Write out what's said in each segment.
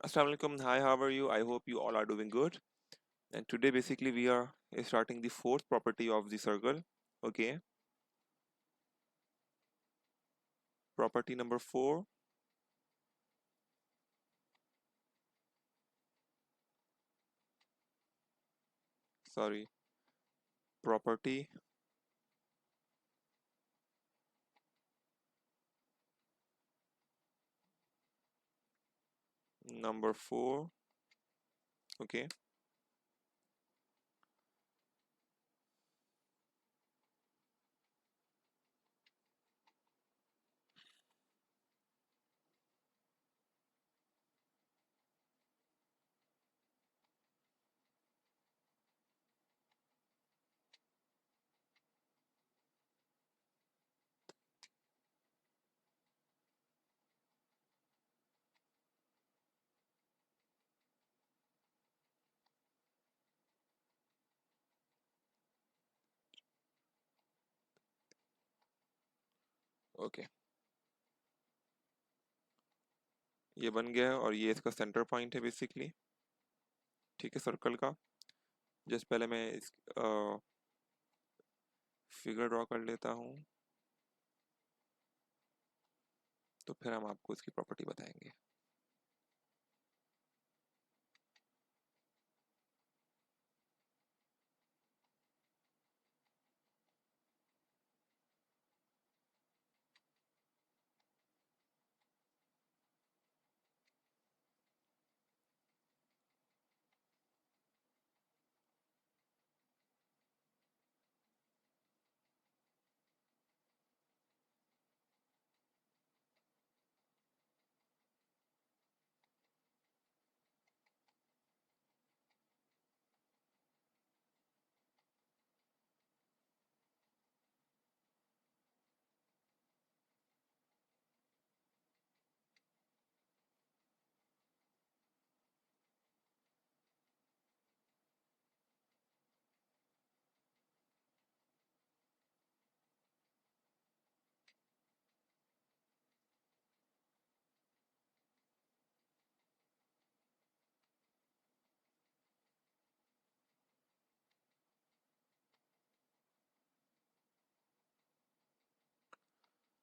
Assalamu alaikum. Hi, how are you? I hope you all are doing good. And today, basically, we are starting the fourth property of the circle. Okay, property number four. Sorry, property number four. Okay, okay. ये बन गया है और ये इसका centre point है basically. ठीक है, सर्कल का. जस्ट पहले मैं इस फिगर ड्रॉ कर लेता हूँ, तो फिर हम आपको इसकी प्रॉपर्टी बताएंगे.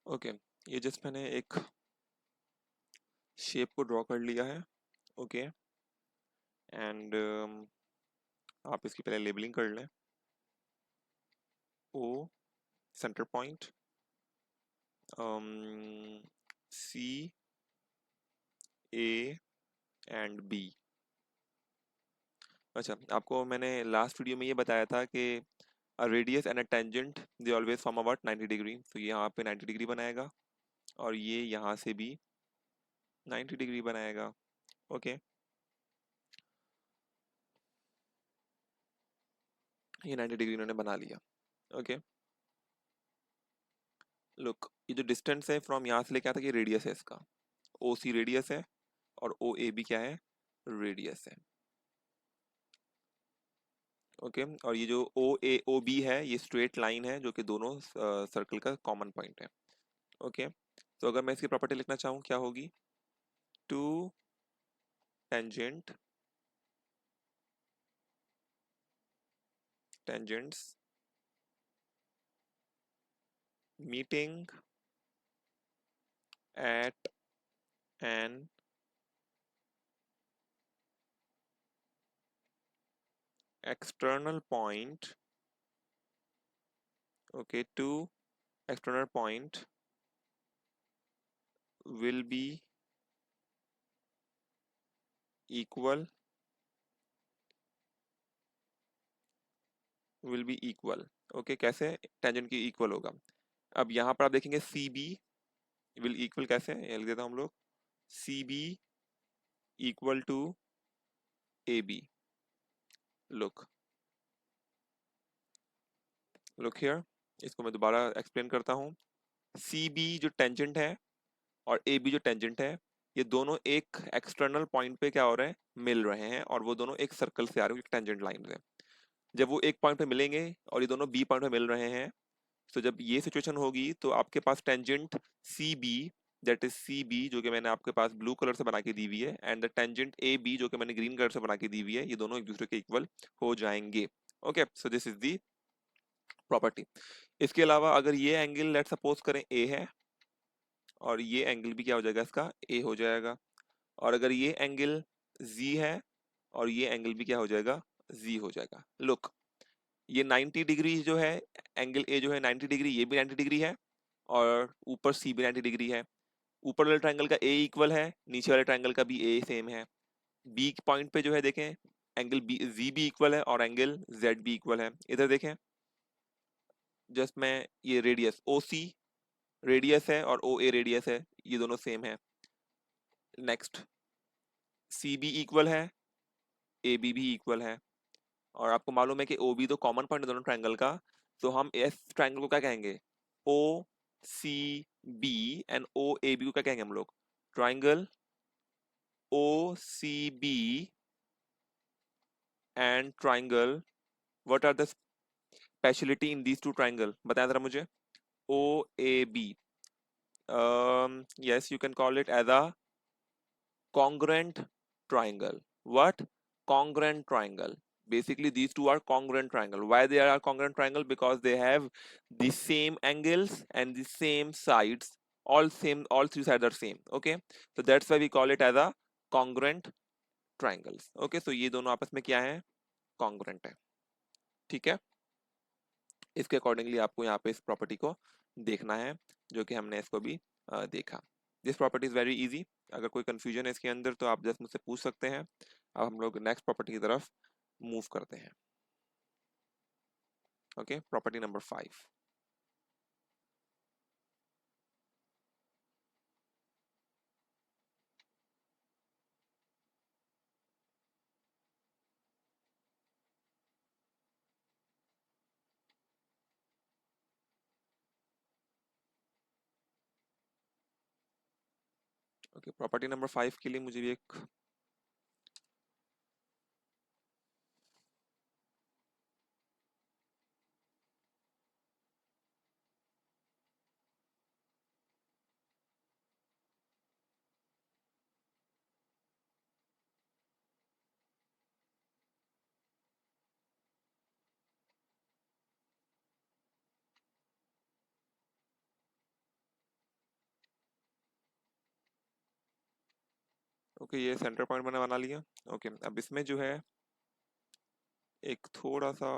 ओके, ये जस्ट मैंने एक शेप को ड्रॉ कर लिया है. ओके, एंड आप इसकी पहले लेबलिंग कर लें. O centre point, C, A and B. अच्छा, आपको मैंने लास्ट वीडियो में ये बताया था कि a radius and a tangent they always form about 90 degree. तो ये यहाँ पे 90 डिग्री बनाएगा और ये यहाँ से भी 90 डिग्री बनाएगा. ओके, ये 90 डिग्री इन्होंने बना लिया. ओके, लुक, ये जो डिस्टेंस है फ्रॉम यहाँ से लेके आता है, ये रेडियस है इसका. ओ सी रेडियस है और ओ ए बी क्या है, रेडियस है. ओके, और ये जो ओ ए ओ बी है, ये स्ट्रेट लाइन है जो कि दोनों सर्कल का कॉमन पॉइंट है. ओके, तो अगर मैं इसकी प्रॉपर्टी लिखना चाहूँ, क्या होगी? Two tangent tangents meeting at an external point. Okay, two external point will be equal, okay, कैसे टेंजेंट की इक्वल होगा? अब यहाँ पर आप देखेंगे सी बी विल इक्वल, कैसे ये लिख देता हूँ हम लोग, C B equal to A B. Look, look here, इसको मैं दोबारा एक्सप्लेन करता हूँ. सी बी जो टेंजेंट है और ए बी जो टेंजेंट है, ये दोनों एक एक्सटर्नल पॉइंट पे क्या हो रहे हैं, मिल रहे हैं, और वो दोनों एक सर्कल से आ रहे हैं, एक टेंजेंट लाइन से. जब वो एक पॉइंट पे मिलेंगे और ये दोनों बी पॉइंट पे मिल रहे हैं, तो जब ये सिचुएशन होगी तो आपके पास tangent C B that is C B जो कि मैंने आपके पास ब्लू कलर से बना के दी हुई है, and the tangent A B जो कि मैंने ग्रीन कलर से बना के दी हुई है, ये दोनों एक दूसरे के इक्वल हो जाएंगे। Okay, so this is the property. इसके अलावा अगर ये एंगल लेट सपोज करें ए है, और ये एंगल भी क्या हो जाएगा इसका, ए हो जाएगा। और अगर ये एंगल जी है, और ये एंगल भी क्या हो जाएगा, जी हो जाएगा। लुक, ये 90 डिग्री जो है, एंगल ए जो है 90 डिग्री, ये भी 90 डिग्री है, और ऊपर सी भी 90 डिग्री है। ऊपर वाले ट्रायंगल का ए इक्वल है, नीचे वाले ट्रायंगल का भी ए सेम है। बी पॉइंट पे जो है देखें, एंगल बी जी भी इक्वल है और एंगल जेड भी इक्वल है। इधर देखें, जस्ट मैं ये रेडियस ओ सी रेडियस है और ओ ए रेडियस है, ये दोनों सेम है। नेक्स्ट, सी बी इक्वल है, ए बी भी इक्वल है, और आपको मालूम है कि ओ बी तो कॉमन पॉइंट है दोनों ट्रायंगल का, तो हम इस ट्रायंगल को क्या कहेंगे, O C B and O A B को क्या कहेंगे हम लोग, triangle O C B and triangle, what are the speciality in these two triangle, बताया जरा मुझे। O A B, yes, you can call it as a congruent triangle. What? Congruent triangle. Basically, these two are congruent triangle. Why they are congruent triangle? Because they have the same angles and the same sides. All same, all three sides are same. Okay, so that's why we call it as a congruent triangles. Okay, so ये दोनों आपस में क्या है, congruent है। ठीक है, इसके अकॉर्डिंगली आपको यहाँ पे इस प्रॉपर्टी को देखना है, जो कि हमने इसको भी देखा। This property is very easy. अगर कोई कंफ्यूजन है इसके अंदर तो आप जस्ट मुझसे पूछ सकते हैं। अब हम लोग नेक्स्ट प्रॉपर्टी की तरफ मूव करते हैं। Okay, property number 5। Okay, property number 5 के लिए मुझे भी एक ओके, ये सेंटर पॉइंट मैंने बना लिया। ओके, अब इसमें जो है एक थोड़ा सा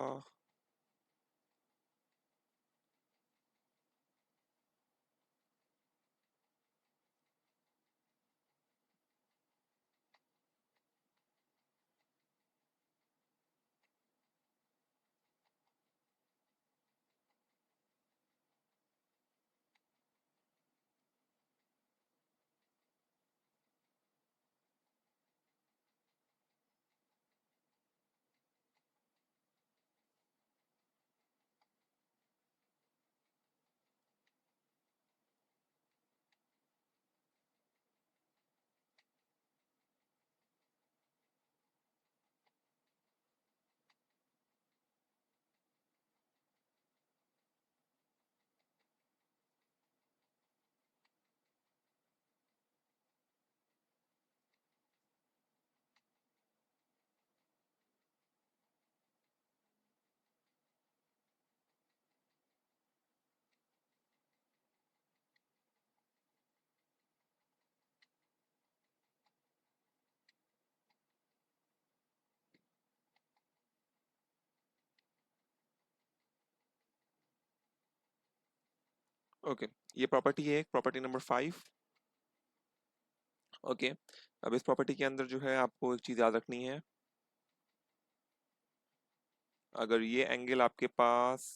ओके, ये प्रॉपर्टी है प्रॉपर्टी नंबर 5। ओके, अब इस प्रॉपर्टी के अंदर जो है आपको एक चीज याद रखनी है। अगर ये एंगल आपके पास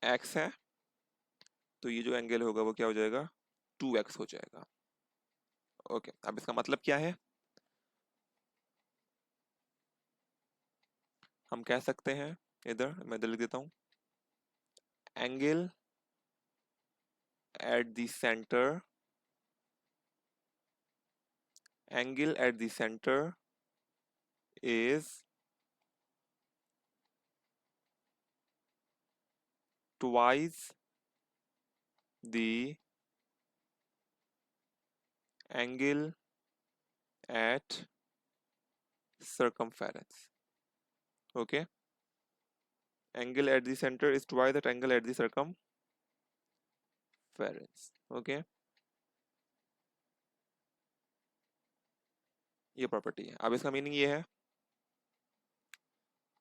x है, तो ये जो एंगल होगा वो क्या हो जाएगा, 2x हो जाएगा। ओके, अब इसका मतलब क्या है, हम कह सकते हैं, इधर मैं इधर लिख देता हूँ, angle at the centre, angle at the centre is twice the angle at circumference. Okay, angle at the center is twice that angle at the circumference. Okay, ये प्रॉपर्टी है। अब इसका मीनिंग ये है,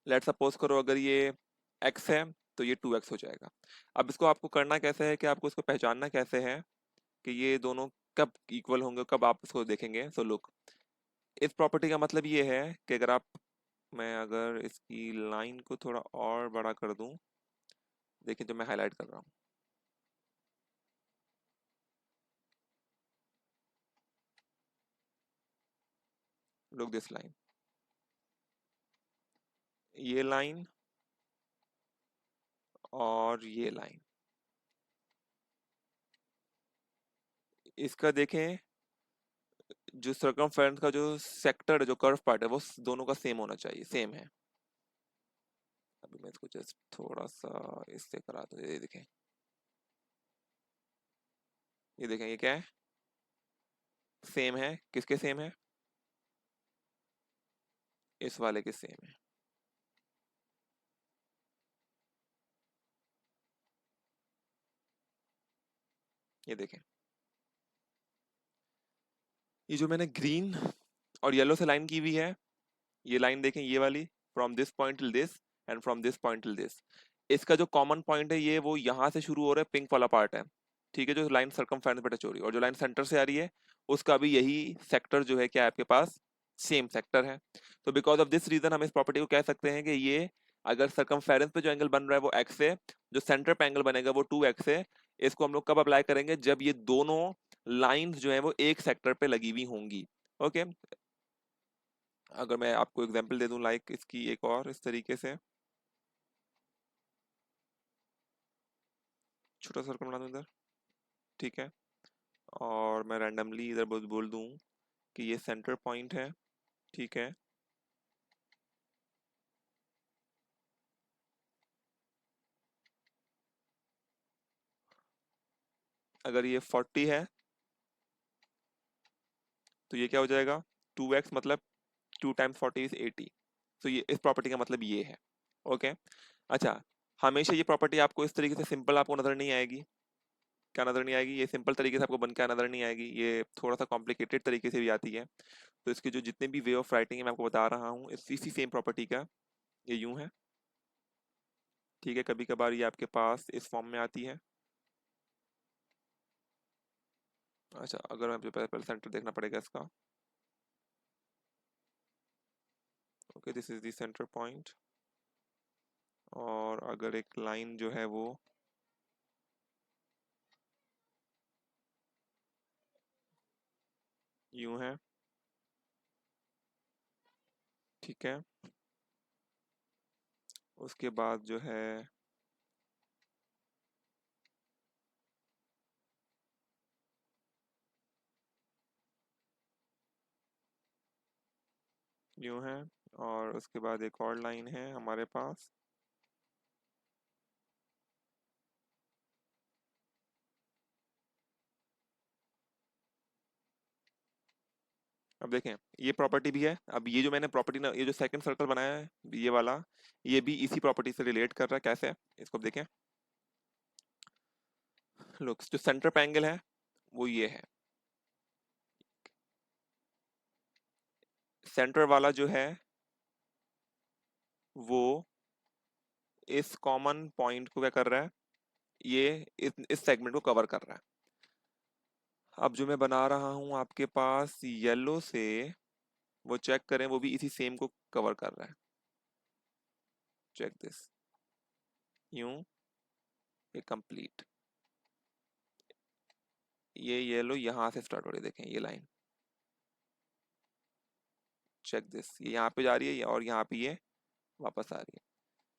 लेट सपोज करो अगर ये x है तो ये 2x हो जाएगा। अब इसको आपको करना कैसे है कि आपको इसको पहचानना कैसे है कि ये दोनों कब इक्वल होंगे, कब आप इसको देखेंगे। सो लुक, इस प्रॉपर्टी का मतलब ये है कि अगर आप, मैं अगर इसकी लाइन को थोड़ा और बड़ा कर दूं, देखिए जो मैं हाईलाइट कर रहा हूँ, लुक दिस लाइन, ये लाइन और ये लाइन, इसका देखें जो सर्कमफेरेंस का जो सेक्टर है, जो कर्व पार्ट है, वो दोनों का सेम होना चाहिए, सेम है। अभी मैं इसको जस्ट थोड़ा सा इससे करा दूं, ये देखें ये क्या है, सेम है। किसके सेम है? इस वाले के सेम है। ये देखें, ये जो मैंने ग्रीन और येलो से लाइन की हुई है, ये लाइन देखें, ये वाली, from this point till this and from this point till this, इसका जो कॉमन पॉइंट है ये वो यहाँ से शुरू हो रहा है, पिंक वाला पार्ट है, ठीक है, जो लाइन सर्कमफेरेंस पे टच हो रही है, और जो लाइन सेंटर से आ रही है उसका भी यही सेक्टर जो है क्या है आपके पास, सेम सेक्टर है। तो बिकॉज ऑफ दिस रीजन हम इस प्रॉपर्टी को कह सकते हैं कि ये, अगर सर्कमफेरेंस पे जो एंगल बन रहा है वो x है, जो सेंटर पे एंगल बनेगा वो 2x है। इसको हम लोग कब अप्लाई करेंगे? जब ये दोनों लाइंस जो है वो एक सेक्टर पे लगी हुई होंगी। ओके, अगर मैं आपको एग्जांपल दे दूं लाइक इसकी एक और इस तरीके से, छोटा सर्कल बना दूं इधर, ठीक है, और मैं रैंडमली इधर बोल दूं कि ये सेंटर पॉइंट है, ठीक है, अगर ये 40 है तो ये क्या हो जाएगा, 2x, मतलब 2 टाइम्स 40 इज 80। तो ये इस प्रॉपर्टी का मतलब ये है। ओके, अच्छा, हमेशा ये प्रॉपर्टी आपको इस तरीके से सिंपल आपको नजर नहीं आएगी। क्या नजर नहीं आएगी? ये सिंपल तरीके से आपको बन के नजर नहीं आएगी, ये थोड़ा सा कॉम्प्लिकेटेड तरीके से भी आती है। तो इसके जो जितने भी वे ऑफ राइटिंग है मैं आपको बता रहा हूँ, इसी सेम प्रॉपर्टी का ये यूं है, ठीक है। कभी कभार ये आपके पास इस फॉर्म में आती है। अच्छा, अगर मैं पहले सेंटर देखना पड़ेगा इसका। Okay, this is the centre point, और अगर एक लाइन जो है वो यूं है, ठीक है, उसके बाद जो है यूं है, और उसके बाद एक और लाइन है हमारे पास। अब देखें, ये प्रॉपर्टी भी है। अब ये जो मैंने प्रॉपर्टी ना, ये जो सेकंड सर्कल बनाया है ये वाला, ये भी इसी प्रॉपर्टी से रिलेट कर रहा है। कैसे? इसको अब देखें, लुक, जो सेंटर पे एंगल है वो ये है, सेंटर वाला जो है वो इस कॉमन पॉइंट को क्या कर रहा है, ये इस सेगमेंट को कवर कर रहा है। अब जो मैं बना रहा हूं आपके पास येलो से, वो चेक करें, वो भी इसी सेम को कवर कर रहा है। चेक दिस, यूं, ये कंप्लीट, ये येलो यहां से स्टार्ट हो रही है, देखें ये लाइन, चेक दिस, ये यहाँ पे जा रही है और यहाँ पे ये वापस आ रही है।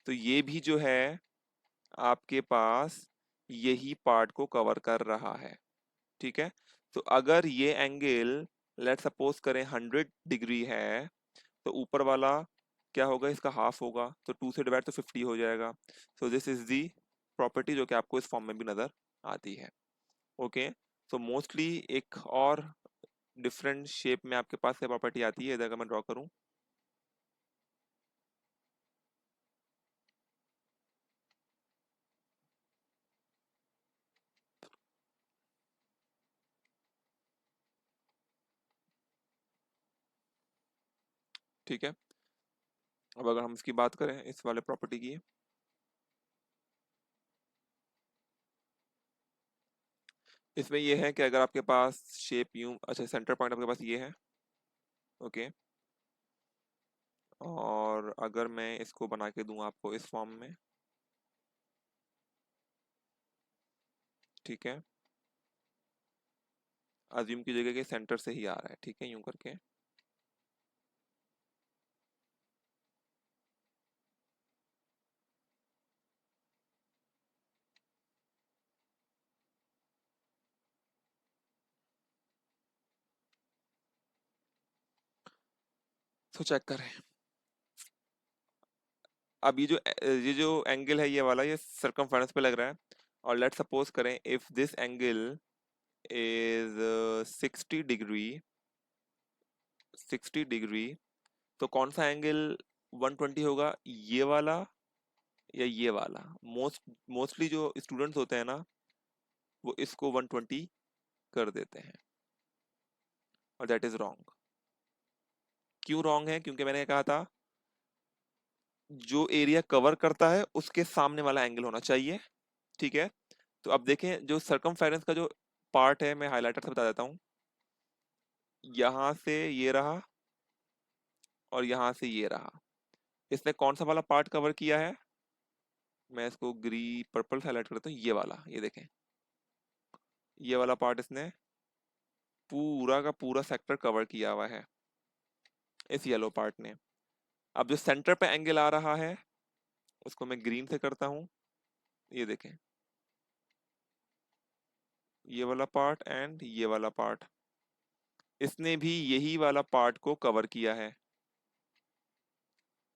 तो ये भी जो है आपके पास यही पार्ट को कवर कर रहा है, ठीक है। तो अगर ये एंगल लेट सपोज करें 100 डिग्री है, तो ऊपर वाला क्या होगा, इसका हाफ होगा, तो 2 से डिवाइड तो 50 हो जाएगा। So this is the property जो कि आपको इस फॉर्म में भी नजर आती है। ओके, सो मोस्टली एक और डिफरेंट शेप में आपके पास ये प्रॉपर्टी आती है, इधर अगर मैं ड्रॉ करूं, ठीक है। अब अगर हम इसकी बात करें इस वाले प्रॉपर्टी की, इसमें ये है कि अगर आपके पास शेप यूं, अच्छा सेंटर पॉइंट आपके पास ये है, ओके, और अगर मैं इसको बना के दूं आपको इस फॉर्म में, ठीक है, अज्यूम कीजिएगा कि सेंटर से ही आ रहा है, ठीक है, यूं करके, तो चेक करें। अब ये जो एंगल है ये वाला, ये सरकमफेरेंस पे लग रहा है, और लेट सपोज करें if this angle is 60 degree, 60 degree, तो कौन सा एंगल 120 होगा, ये वाला या ये वाला? मोस्टली जो स्टूडेंट्स होते हैं ना, वो इसको 120 कर देते हैं, और दैट इज रॉन्ग। क्यों रॉन्ग है? क्योंकि मैंने कहा था जो एरिया कवर करता है उसके सामने वाला एंगल होना चाहिए, ठीक है। तो अब देखें जो सरकमफेरेंस का जो पार्ट है, मैं हाइलाइटर से बता देता हूँ, यहाँ से ये रहा और यहाँ से ये रहा, इसने कौन सा वाला पार्ट कवर किया है? मैं इसको ग्री पर्पल हाईलाइट करता हूँ, ये वाला, ये देखें, ये वाला पार्ट इसने पूरा का पूरा सेक्टर कवर किया हुआ है इस येलो पार्ट ने। अब जो सेंटर पे एंगल आ रहा है उसको मैं ग्रीन से करता हूँ, ये देखें, ये वाला पार्ट एंड ये वाला पार्ट, इसने भी यही वाला पार्ट को कवर किया है,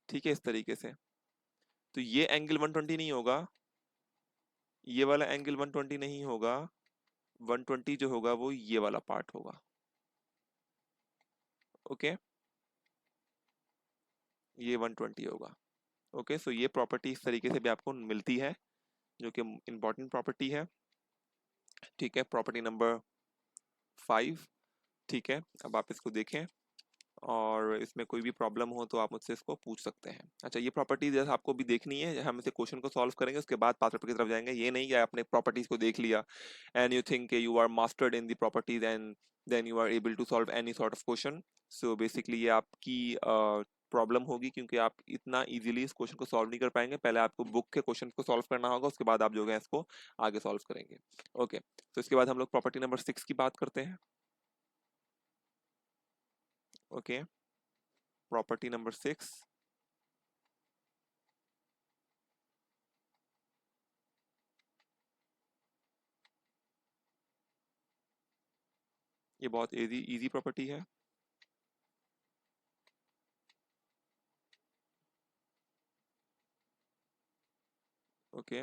ठीक है, इस तरीके से। तो ये एंगल 120 नहीं होगा, ये वाला एंगल 120 नहीं होगा, 120 जो होगा वो ये वाला पार्ट होगा, ओके, ये 120 होगा, ओके। सो ये प्रॉपर्टी इस तरीके से भी आपको मिलती है, जो कि इंपॉर्टेंट प्रॉपर्टी है, ठीक है, प्रॉपर्टी नंबर 5, ठीक है। अब आप इसको देखें, और इसमें कोई भी प्रॉब्लम हो तो आप मुझसे इसको पूछ सकते हैं। अच्छा, ये प्रॉपर्टी जैसे आपको भी देखनी है, हम इसे क्वेश्चन को सॉल्व करेंगे, उसके बाद पाथ पेपर की तरफ जाएंगे। ये नहीं कि आपने प्रॉपर्टीज को देख लिया and you think you are mastered in the properties and then you are able to solve any sort of question. So basically ये आपकी प्रॉब्लम होगी, क्योंकि आप इतना इजीली इस क्वेश्चन को सॉल्व नहीं कर पाएंगे। पहले आपको बुक के क्वेश्चन को सॉल्व करना होगा, उसके बाद आप जो है इसको आगे सॉल्व करेंगे, ओके। तो इसके बाद हम लोग प्रॉपर्टी नंबर 6 की बात करते हैं, ओके। प्रॉपर्टी नंबर 6, ये बहुत इजी इजी प्रॉपर्टी है, ओके।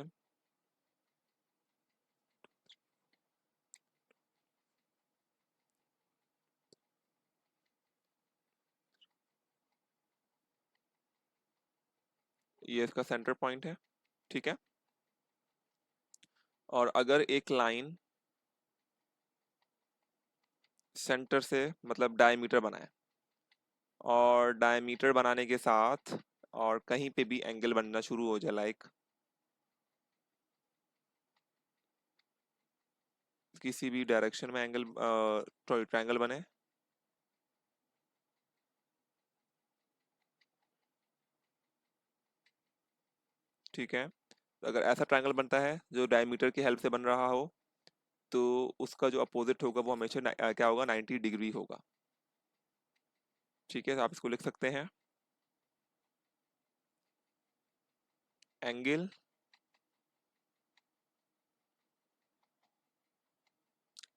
ये इसका सेंटर पॉइंट है, ठीक है। और अगर एक लाइन सेंटर से मतलब डायमीटर बनाए, और डायमीटर बनाने के साथ और कहीं पे भी एंगल बनना शुरू हो जाए, लाइक किसी भी डायरेक्शन में एंगल ट्रायंगल बने, ठीक है। तो अगर ऐसा ट्रायंगल बनता है जो डायमीटर की हेल्प से बन रहा हो, तो उसका जो अपोजिट होगा वो हमेशा क्या होगा, 90 डिग्री होगा, ठीक है। तो आप इसको लिख सकते हैं, angle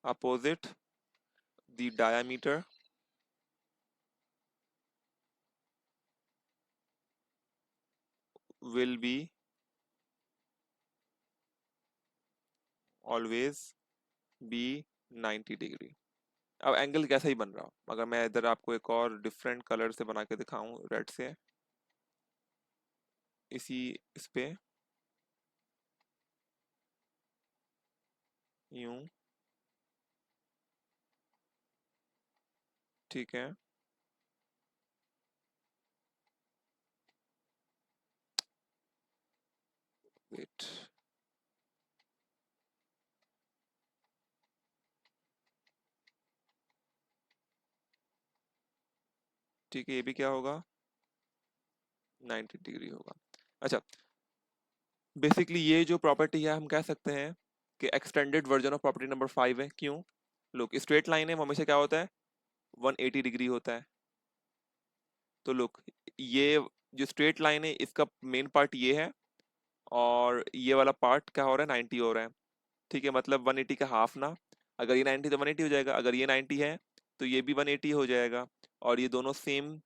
opposite the diameter will be always be 90 degree. अब एंगल कैसा ही बन रहा हो, अगर मैं इधर आपको एक और डिफरेंट कलर से बना के दिखाऊं, रेड से, इसी इस पे यूं, ठीक है, वेट, ठीक है, ये भी क्या होगा, 90 डिग्री होगा। अच्छा, बेसिकली ये जो प्रॉपर्टी है हम कह सकते हैं कि extended version of property number 5 है। क्यों? लोग स्ट्रेट लाइन है वो हमेशा क्या होता है, 180 डिग्री होता है। तो लोग ये जो स्ट्रेट लाइन है इसका मेन पार्ट ये है, और ये वाला पार्ट क्या हो रहा है, 90 हो रहा है। ठीक है, मतलब 180 का हाफ ना, अगर ये 90 तो 180 हो जाएगा, अगर ये 90 है तो ये भी 180 हो जाएगा, और ये दोनों सेम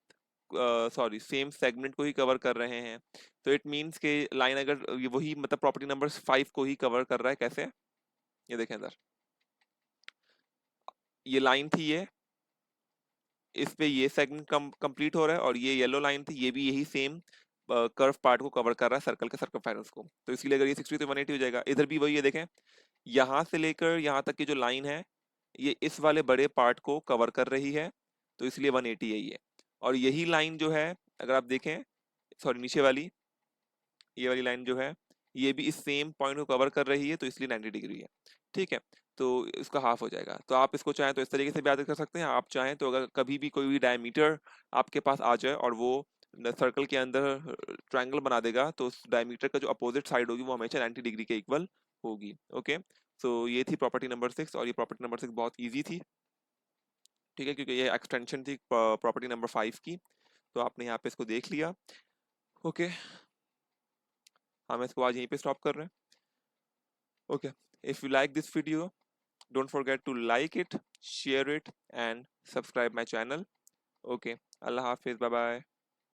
सेम सेगमेंट को ही कवर कर रहे हैं। तो इट मींस के लाइन अगर ये वही मतलब प्रॉपर्टी नंबर 5 को ही कवर कर रहा है। कैसे? ये देखें अंदर, ये लाइन थी, ये इस पे ये सेगमेंट कंप्लीट हो रहा है, और ये येलो लाइन थी, ये भी यही सेम कर्व पार्ट को कवर कर रहा है, सर्कल के सर्कमफेरेंस को। तो इसलिए अगर ये 60 तो 180 हो जाएगा। इधर भी वही है, देखें, यहाँ से लेकर यहाँ तक की जो लाइन है ये इस वाले बड़े पार्ट को कवर कर रही है, तो इसलिए 180 है ये। और यही लाइन जो है, अगर आप देखें, सॉरी नीचे वाली, ये वाली लाइन जो है ये भी इस सेम पॉइंट को कवर कर रही है, तो इसलिए 90 डिग्री है। ठीक है, तो इसका हाफ हो जाएगा। तो आप इसको चाहें तो इस तरीके से भी याद कर सकते हैं, आप चाहें तो अगर कभी भी कोई भी डायमीटर आपके पास आ जाए और वो सर्कल के अंदर ट्रायंगल बना देगा, तो उस डायमीटर का जो अपोजिट साइड होगी वो हमेशा 90 डिग्री के इक्वल होगी। ओके, सो ये थी प्रॉपर्टी नंबर 6, और ये प्रॉपर्टी नंबर 6 बहुत ईजी थी। ठीक है, क्योंकि ये एक्सटेंशन थी प्रॉपर्टी नंबर 5 की, तो आपने यहाँ पे इसको देख लिया। ओके, हम इसको आज यहीं पे स्टॉप कर रहे हैं। Okay, if you like this video, don't forget to like it, share it, and subscribe my channel. Okay, Allah Hafiz, bye bye.